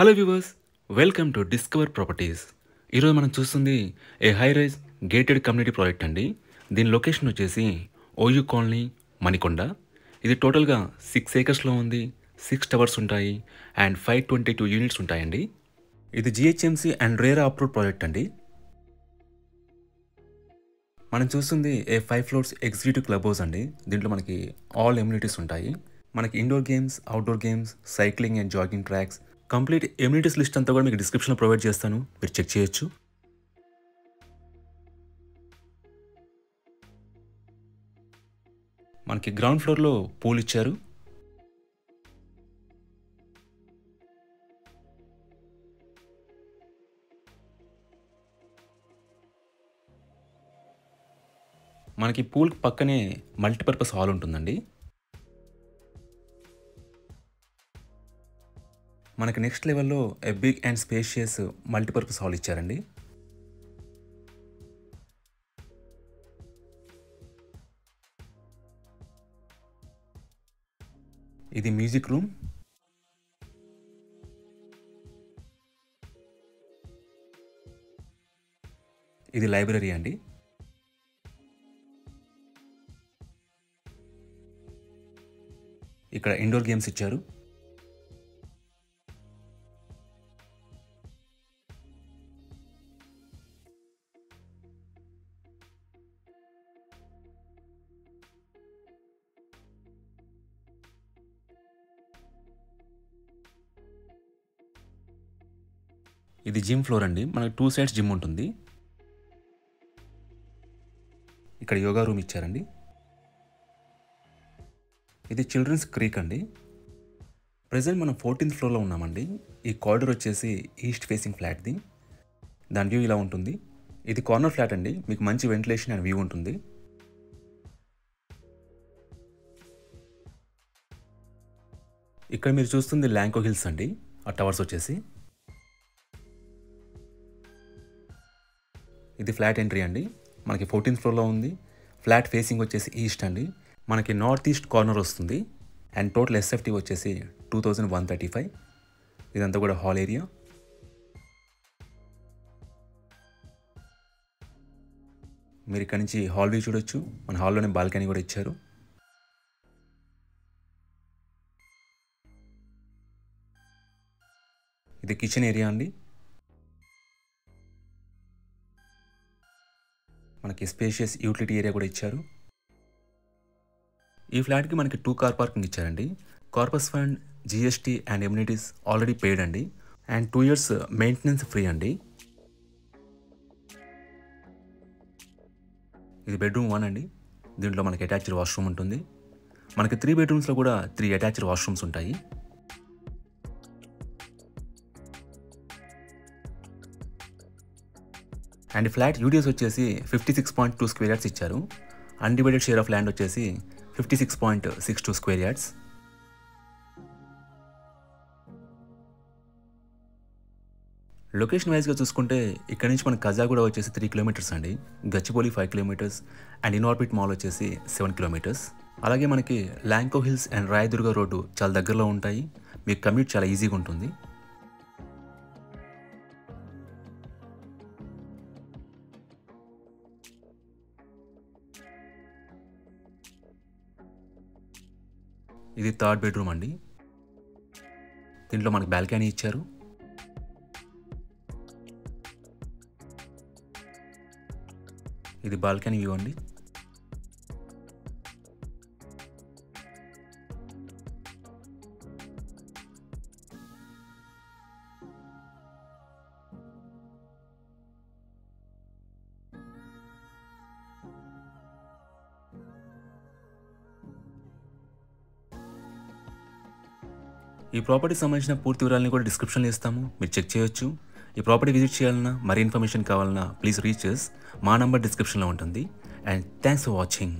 Hello viewers, welcome to Discover Properties. ఈరోజు మనం చూస్తుంది a high rise gated community project అండి. దీని లొకేషన్ వచ్చేసి ఓయూ కాలనీ, మణికొండ. ఇది టోటల్గా 6 ఏకర్స్లో ఉంది. 6 టవర్స్ ఉంటాయి అండ్ 522 యూనిట్స్ ఉంటాయండి. ఇది GHMC and RERA approved project అండి. మనం చూస్తుంది a 5 floors executive club house అండి. దీంట్లో మనకి ఆల్ ఎమ్యూనిటీస్ ఉంటాయి. మనకి indoor games, outdoor games, cycling and jogging tracks, complete amenities list అంతా కూడా మీకు డిస్క్రిప్షన్లో ప్రొవైడ్ చేస్తాను, మీరు చెక్ చేయొచ్చు. మనకి గ్రౌండ్ ఫ్లోర్లో పూల్ ఇచ్చారు. మనకి పూల్ పక్కనే మల్టీపర్పస్ హాల్ ఉంటుందండి. మనకి నెక్స్ట్ లెవెల్లో a big and spacious multipurpose hall ఇచ్చారండి. ఇది మ్యూజిక్ రూమ్. ఇది లైబ్రరీ అండి. ఇక్కడ ఇండోర్ గేమ్స్ ఇచ్చారు. ఇది జిమ్ ఫ్లోర్ అండి. మనకి 2 సైడ్స్ జిమ్ ఉంటుంది. ఇక్కడ యోగా రూమ్ ఇచ్చారండి. ఇది చిల్డ్రన్స్ క్రీక్ అండి. ప్రజెంట్ మనం 14th ఫ్లోర్లో ఉన్నామండి. ఈ కారిడార్ వచ్చేసి ఈస్ట్ ఫేసింగ్ ఫ్లాట్ది. దాని వ్యూ ఇలా ఉంటుంది. ఇది కార్నర్ ఫ్లాట్ అండి. మీకు మంచి వెంటిలేషన్ అండ్ వ్యూ ఉంటుంది. ఇక్కడ మీరు చూస్తుంది ల్యాంకో హిల్స్ అండి. ఆ టవర్స్ వచ్చేసి ఇది ఫ్లాట్ ఎంట్రీ అండి. మనకి 14th ఫ్లోర్లో ఉంది. ఫ్లాట్ ఫేసింగ్ వచ్చేసి ఈస్ట్ అండి. మనకి నార్త్ ఈస్ట్ కార్నర్ వస్తుంది అండ్ టోటల్ ఎస్ఎఫ్టీ వచ్చేసి 2135. ఇదంతా కూడా హాల్ ఏరియా. మీరు ఇక్కడ నుంచి హాల్ వ్యూ చూడొచ్చు. మన హాల్లోనే బాల్కనీ కూడా ఇచ్చారు. ఇది కిచెన్ ఏరియా అండి. మనకి స్పేషియస్ యూటిలిటీ ఏరియా కూడా ఇచ్చారు. ఈ ఫ్లాట్కి మనకి 2 కార్ పార్కింగ్ ఇచ్చారండి. Corpus fund, GST and amenities already paid అండి. అండ్ 2 years మెయింటెనెన్స్ ఫ్రీ అండి. ఇది బెడ్రూమ్ 1 అండి. దీంట్లో మనకి అటాచ్డ్ వాష్రూమ్ ఉంటుంది. మనకి 3 bedrooms కూడా 3 అటాచ్డ్ వాష్రూమ్స్ ఉంటాయి. అండ్ ఫ్లాట్ యూడిఎస్ వచ్చేసి 56.2 square yards ఇచ్చారు. అన్డివైడెడ్ షేర్ ఆఫ్ ల్యాండ్ వచ్చేసి 56.62 square yards. లొకేషన్ వైజ్గా చూసుకుంటే ఇక్కడ నుంచి మన కజాగూడ వచ్చేసి 3 kilometers అండి. Gachibowli 5 kilometers and Inorbit mall వచ్చేసి 7 kilometers. అలాగే మనకి Lanco hills and Rayadurg road చాలా దగ్గరలో ఉంటాయి. మీకు కమ్యూట్ చాలా ఈజీగా ఉంటుంది. ఇది 3rd bedroom అండి. దీంట్లో మనకి బాల్కనీ ఇచ్చారు. ఇది బాల్కనీ వ్యూ అండి. ఈ ప్రాపర్టీ సంబంధించిన పూర్తి వివరాలను కూడా డిస్క్రిప్షన్లో ఇస్తాము, మీరు చెక్ చేయొచ్చు. ఈ ప్రాపర్టీ విజిట్ చేయాలన్నా, మరీ ఇన్ఫర్మేషన్ కావాలన్నా ప్లీజ్ రీచ్ us. మా నంబర్ డిస్క్రిప్షన్లో ఉంటుంది. And thanks for watching.